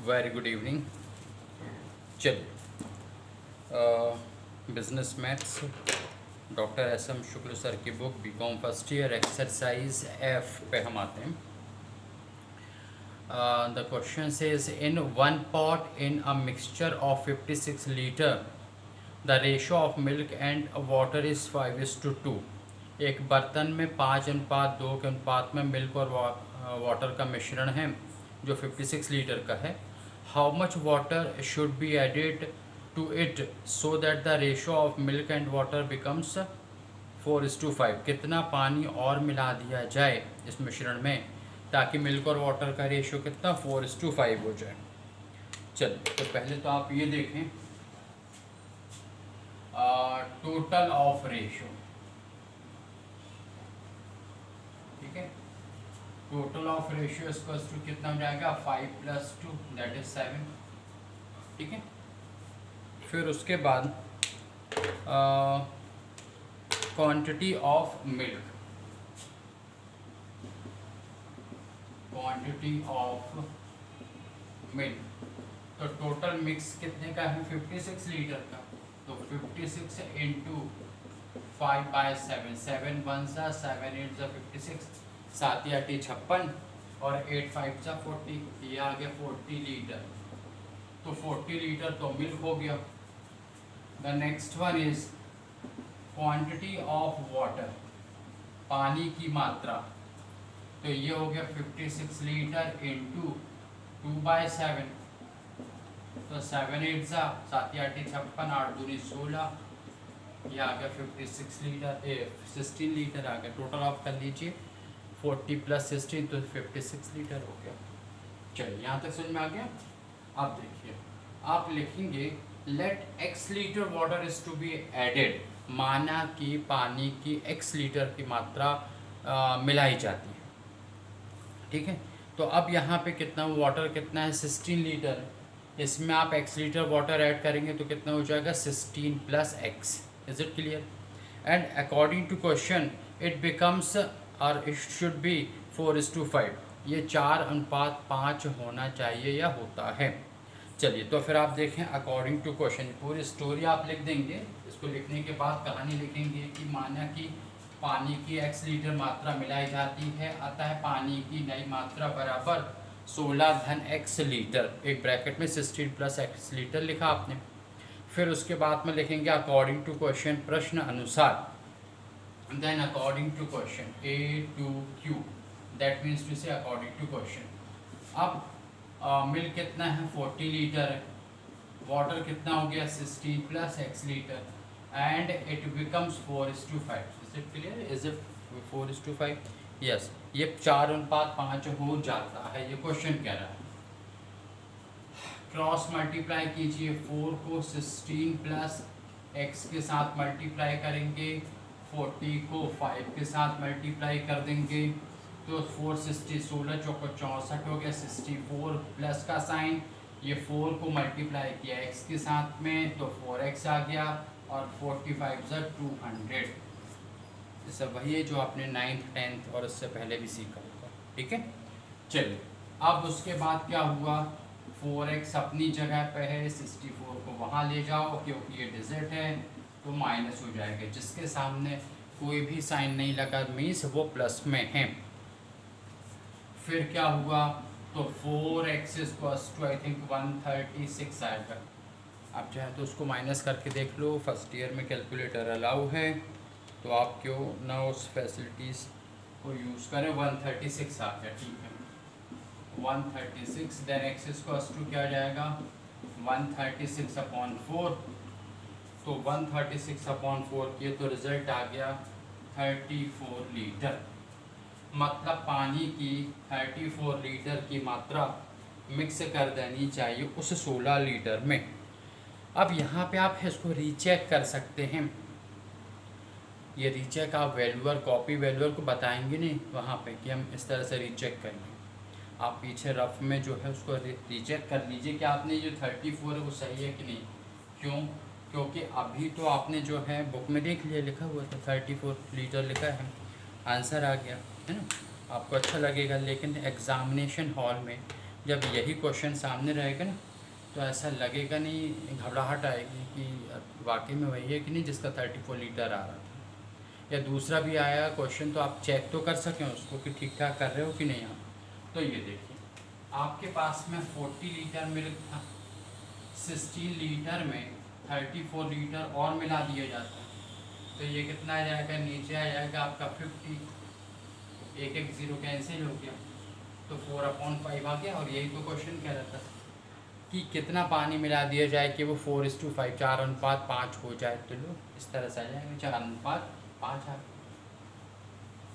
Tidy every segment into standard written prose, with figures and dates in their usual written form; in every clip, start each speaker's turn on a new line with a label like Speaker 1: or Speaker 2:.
Speaker 1: Very good evening. चलिए, business maths doctor S M Shukla sir की book BCom first year exercise F पे हम आते हैं। The question says in one pot in a mixture of 56 litre the ratio of milk and water is 5:2। एक बर्तन में 5:2 के अनुपात में मिल्क और वाटर का मिश्रण है जो 56 लीटर का है। How much water should be added to it so that the ratio of milk and water becomes 4:5। कितना पानी और मिला दिया जाए इस मिश्रण में ताकि मिल्क और वाटर का रेशो कितना 4:5 हो जाए। चलिए, तो पहले तो आप ये देखें टोटल ऑफ रेशो, ठीक है। Total of ratio equals to कितना हो जाएगा 5 + 2 दैट इज 7, ठीक है। फिर उसके बाद quantity of milk, quantity of milk, तो टोटल मिक्स कितने का है 56 लीटर का, तो 56 इंटू 5/7, 7 1 सा 7 8 सा 56, 7 8 56 और 8 5 सा 40, ये आ गया 40 लीटर। तो 40 लीटर तो मिल्क हो गया। The next one is quantity of water, पानी की मात्रा, तो ये हो गया 56 लीटर इंटू 2/7, तो 7 8 सा 7 8 56, 8 दूनी 16, ये आ गया 56 लीटर 16 लीटर आ गया। टोटल ऑफ कर लीजिए 40 + 16 तो 56 लीटर हो गया। चलिए, यहाँ तक समझ में आ गया। अब देखिए, आप लिखेंगे let x litre water is to be added, माना कि पानी की x लीटर की मात्रा मिलाई जाती है, ठीक है। तो अब यहाँ पे कितना वाटर कितना है 16 लीटर है, इसमें आप x लीटर वाटर ऐड करेंगे तो कितना हो जाएगा 16 + x। Is it clear? And according to question it becomes or it should be 4:5, ये 4:5 होना चाहिए या होता है। चलिए, तो फिर आप देखें अकॉर्डिंग टू क्वेश्चन, पूरी स्टोरी आप लिख देंगे। इसको लिखने के बाद कहानी लिखेंगे कि माना कि पानी की x लीटर मात्रा मिलाई जाती है, अतः पानी की नई मात्रा बराबर 16 x लीटर, एक ब्रैकेट में 16 + x लीटर लिखा आपने। फिर उसके बाद में लिखेंगे अकॉर्डिंग टू क्वेश्चन, प्रश्न अनुसार, then according to question A to Q, that means to say according to question. अब मिल्क कितना है 40 लीटर है, वाटर कितना हो गया 16 + x litre, and it becomes 4:5। Is it clear? Is it 4:5? Yes, ये 4:5 हो जाता है, ये क्वेश्चन कह रहा है। क्रॉस मल्टीप्लाई कीजिए, 4 को 16 + x के साथ मल्टीप्लाई करेंगे, 40 को 5 के साथ मल्टीप्लाई कर देंगे, तो 460 16 चौको 64 हो गया, 64 प्लस का साइन, ये 4 को मल्टीप्लाई किया x के साथ में तो 4x आ गया, और 45 + 200। ये सब वही है जो आपने 9th 10th और उससे पहले भी सीखा होगा, ठीक है। चलिए, अब उसके बाद क्या हुआ, 4x अपनी जगह पे है, 64 को वहाँ ले जाओ क्योंकि ये डिजिट है तो माइनस हो जाएगा, जिसके सामने कोई भी साइन नहीं लगा मीन्स वो प्लस में है। फिर क्या हुआ, तो 4x = आई थिंक 136 आएगा। आप चाहे तो उसको माइनस करके देख लो, फर्स्ट ईयर में कैलकुलेटर अलाउ है, तो आप क्यों ना उस फैसिलिटीज़ को यूज़ करें। 136 आ गया, ठीक है 136। देन x क्या जाएगा 136/4, तो 136/4 किए तो रिजल्ट आ गया 34 लीटर। मतलब पानी की 34 लीटर की मात्रा मिक्स कर देनी चाहिए उस 16 लीटर में। अब यहाँ पे आप इसको रीचेक कर सकते हैं, ये रीचेक आप वैल्यूअर कॉपी वैल्यूअर को बताएंगे नहीं वहाँ पे कि हम इस तरह से रीचेक करेंगे। आप पीछे रफ में जो है उसको रीचेक कर लीजिए कि आपने जो 34 है वो सही है कि नहीं। क्यों? क्योंकि अभी तो आपने जो है बुक में देख लिया, लिखा हुआ था 34 लीटर लिखा है, आंसर आ गया है ना, आपको अच्छा लगेगा। लेकिन एग्ज़ामिनेशन हॉल में जब यही क्वेश्चन सामने रहेगा ना तो ऐसा लगेगा नहीं, घबराहट आएगी कि वाकई में वही है कि नहीं जिसका 34 लीटर आ रहा था। या दूसरा भी आया क्वेश्चन तो आप चेक तो कर सकें उसको कि ठीक ठाक कर रहे हो कि नहीं आप। तो ये देखिए आपके पास में 40 लीटर मिल्क था, 16 लीटर में 34 लीटर और मिला दिया जाता है तो ये कितना आ जाएगा, नीचे आ जाएगा आपका 50, एक एक जीरो कैंसिल हो गया तो 4/5 आ गया। और यही तो क्वेश्चन कह रहा था कि कितना पानी मिला दिया जाए कि वो 4:5 4:5 हो जाए। तो लो इस तरह से आ जाएगा 4:5 आ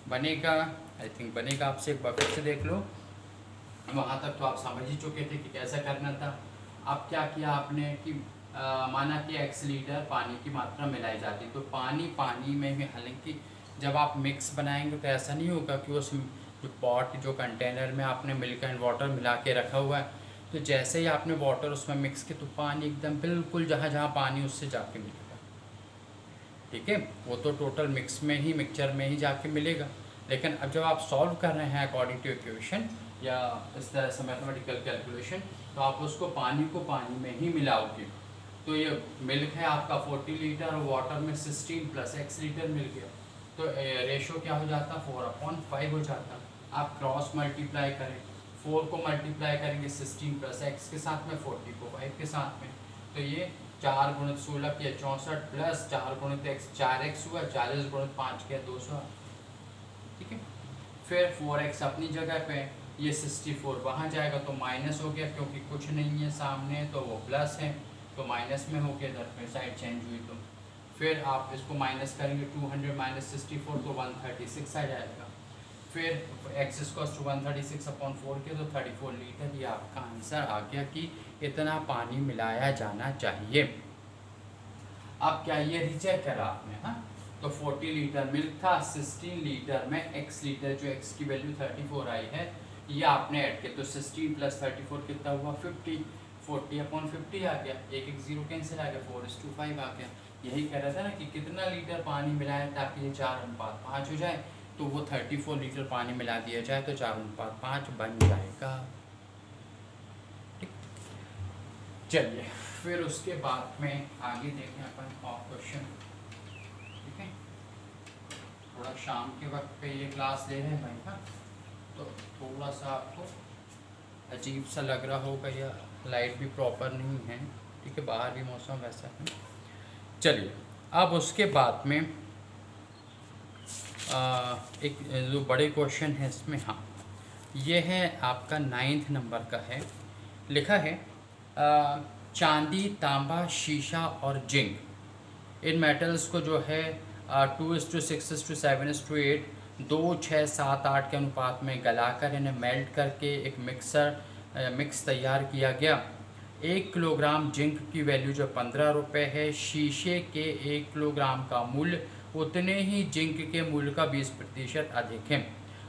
Speaker 1: बनेगा। आई थिंक बनेगा, आपसे एक बार फिर से देख लो। वहाँ तक तो आप समझ ही चुके थे कि कैसा करना था। अब क्या किया आपने कि माना कि x लीटर पानी की मात्रा मिलाई जाती तो पानी में भी, हालांकि जब आप मिक्स बनाएंगे तो ऐसा नहीं होगा कि उस जो पॉट जो कंटेनर में आपने मिल्क एंड वाटर मिला के रखा हुआ है तो जैसे ही आपने वाटर उसमें मिक्स किया तो पानी एकदम बिल्कुल जहाँ जहाँ पानी उससे जाके मिलेगा। ठीक है, वो तो टोटल मिक्स में ही, मिक्सचर में ही जाके मिलेगा। लेकिन अब जब आप सॉल्व कर रहे हैं अकॉर्डिंग टू इक्वेशन या इस तरह से मैथमेटिकल कैलकुलेशन तो आप उसको पानी को पानी में ही मिलाओगे। तो ये मिल्क है आपका 40 लीटर और वाटर में 16 प्लस x लीटर मिल गया तो रेशो क्या हो जाता, 4/5 हो जाता। आप क्रॉस मल्टीप्लाई करें, 4 को मल्टीप्लाई करेंगे 16 प्लस x के साथ में, 40 को 5 के साथ में तो ये 4 × 16 किया 64 प्लस 4 × x 4x हुआ, 40 × 5 किया 200। ठीक है, फिर 4x अपनी जगह पे, ये 64 वहाँ जाएगा तो माइनस हो गया क्योंकि कुछ नहीं है सामने तो वो प्लस है तो माइनस में हो गया, इधर पे साइड चेंज हुई तो फिर आप इसको माइनस करेंगे 200 माइनस 64 तो 136 आ जाएगा। फिर x इक्वल्स टू 136/4 के तो 34 लीटर, ये आपका आंसर आ गया कि इतना पानी मिलाया जाना चाहिए। अब क्या ये रिचेक करा आपने, हाँ तो 40 लीटर मिल्क था, 16 लीटर में x लीटर जो x की वैल्यू 34 आई है ये आपने ऐड किया तो 16 प्लस 34 कितना हुआ 50, 40/50 आ गया, एक एक जीरो कैंसिल आ गया, 4:5 आ गया। यही कह रहा था ना कि कितना लीटर पानी मिलाएं ताकि ये 4:5 हो जाए तो वो 34 लीटर पानी मिला दिया जाए तो 4:5 बन जाएगा। ठीक, चलिए फिर उसके बाद में आगे देखें अपन और क्वेश्चन। ठीक है, थोड़ा शाम के वक्त पे ये क्लास ले रहे हैं भाई का तो थोड़ा सा आपको अजीब सा लग रहा होगा या लाइट भी प्रॉपर नहीं है। ठीक है, बाहर भी मौसम वैसा है। चलिए अब उसके बाद में एक जो बड़े क्वेश्चन है इसमें, हाँ ये है आपका 9th नंबर का है। लिखा है चांदी, तांबा, शीशा और जिंक इन मेटल्स को जो है 2:6:7:8 2 6 7 8 के अनुपात में गलाकर इन्हें मेल्ट करके एक मिक्स तैयार किया गया। 1 किलोग्राम जिंक की वैल्यू जो 15 रुपये है, शीशे के 1 किलोग्राम का मूल्य उतने ही जिंक के मूल्य का 20% अधिक है।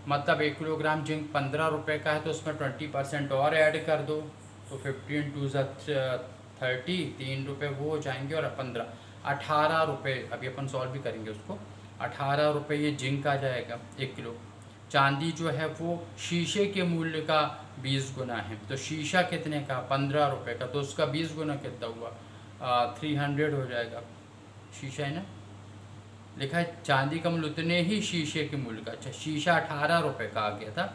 Speaker 1: मतलब 1 किलोग्राम जिंक 15 रुपये का है तो उसमें 20% और ऐड कर दो तो 15 × 30 3 रुपये वो हो जाएंगे और 15 18 रुपये। अभी अपन सॉल्व भी करेंगे उसको, 18 रुपये ये जिंक आ जाएगा 1 किलो। चांदी जो है वो शीशे के मूल्य का 20 गुना है तो शीशा कितने का 15 रुपये का तो उसका 20 गुना कितना हुआ 300 हो जाएगा। शीशा है ना, लिखा है चांदी का मूल्य उतने ही शीशे के मूल्य का। अच्छा, शीशा 18 रुपये का आ गया था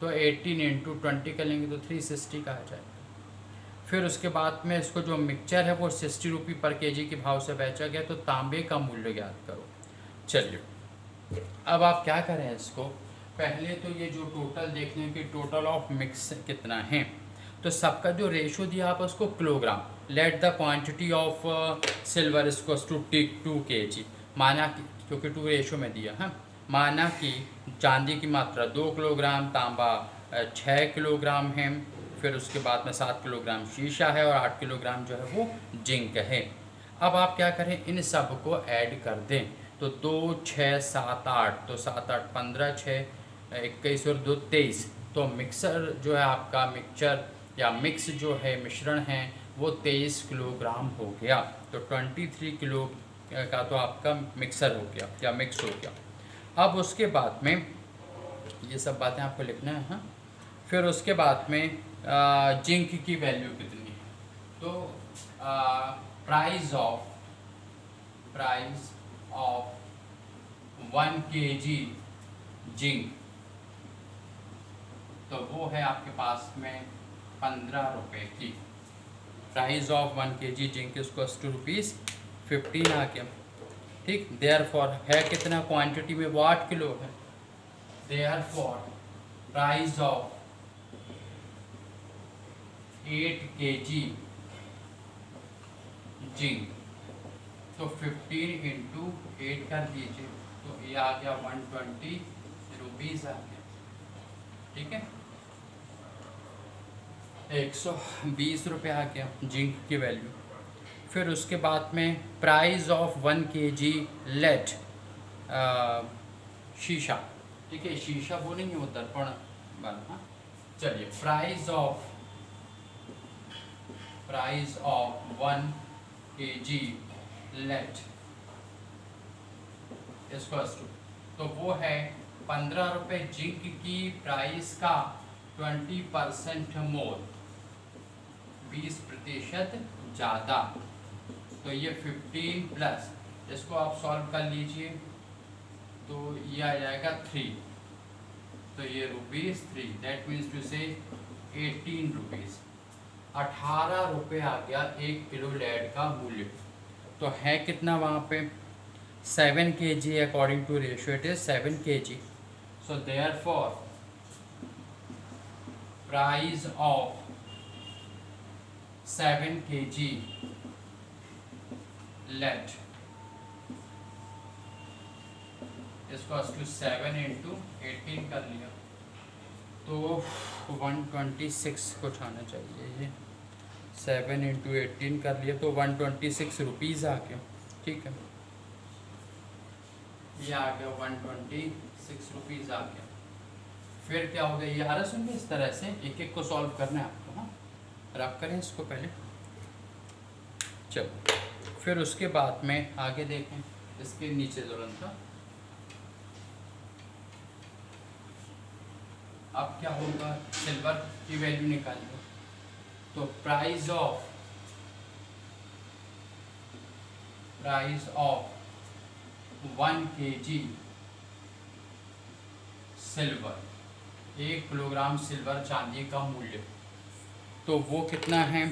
Speaker 1: तो 18 × 20 कर लेंगे तो 360 का आ जाएगा। फिर उसके बाद में इसको जो मिक्सचर है वो 60 रुपये पर केजी के भाव से बेचा गया तो तांबे का मूल्य ज्ञात करो। चलिए अब आप क्या करें इसको, पहले तो ये जो टोटल देख लें कि टोटल ऑफ मिक्स कितना है तो सबका जो रेशो दिया आप उसको kilogram, let the quantity of silver इसको टू 2 kg माना कि, क्योंकि 2 रेशो में दिया है, माना कि चांदी की मात्रा 2 किलोग्राम, तांबा 6 किलोग्राम है, फिर उसके बाद में 7 किलोग्राम शीशा है और 8 किलोग्राम जो है वो जिंक है। अब आप क्या करें, इन सब को ऐड कर दें तो 2 6 7 8 तो 7 8 15 6 21 और 2 23 तो मिक्सर जो है आपका मिक्सचर या मिक्स जो है मिश्रण है वो 23 किलोग्राम हो गया तो 23 किलो का तो आपका मिक्सर हो गया या मिक्स हो गया। अब उसके बाद में ये सब बातें आपको लिखना है। हाँ, फिर उसके बाद में जिंक की वैल्यू कितनी है, तो प्राइस ऑफ 1 kg जिंक, तो वो है आपके पास में 15 रुपये की। Price of 1 kg zinc is cost to ₹15 आ गया। ठीक, देयरफॉर है कितना क्वांटिटी में, वो 8 किलो है। Therefore price of 8 kg zinc, तो 15 इंटू 8 कर दीजिए, तो ये आ गया 120 रुपीज़ आ गया। ठीक है, 120 रुपये आ गया जिंक की वैल्यू। फिर उसके बाद में प्राइस ऑफ 1 kg लेड, शीशा, ठीक है, शीशा बोलेंगे वो दर्पण वाला। हाँ, चलिए, प्राइस ऑफ 1 kg लेड इसको, तो वो है 15 रुपये जिंक की प्राइस का 20% मोर, 20% ज़्यादा, तो ये 15 प्लस, इसको आप सॉल्व कर लीजिए, तो ये आ जाएगा 3, तो ये ₹3, दैट मीन्स टू से 18 रुपीज़, 18 रुपये आ गया 1 किलो लेड का मूल्य। तो है कितना वहाँ पे, 7 kg, according to ratio it is 7 kg। So therefore price of 7 kg lead इसको 7 इंटू 18 कर लिया, तो 126 कुछ आना चाहिए, ये 7 इंटू 18 कर लिया, तो 126 रुपीज़ आ गया। ठीक है, ये आ गया 126 रुपीज़ आ गया। फिर क्या हो गया, ये आ रहा, सुनिए, इस तरह से एक एक को सॉल्व करना है आपको। हाँ, रब करें इसको पहले, चलो। फिर उसके बाद में आगे देखें, इसके नीचे तुरंत था, अब क्या होगा, सिल्वर की वैल्यू निकालिए, तो price of 1 kg silver, 1 kilogram silver चांदी का मूल्य, तो वो कितना है,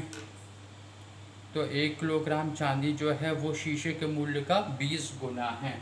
Speaker 1: तो 1 किलोग्राम चांदी जो है वो शीशे के मूल्य का 20 गुना है।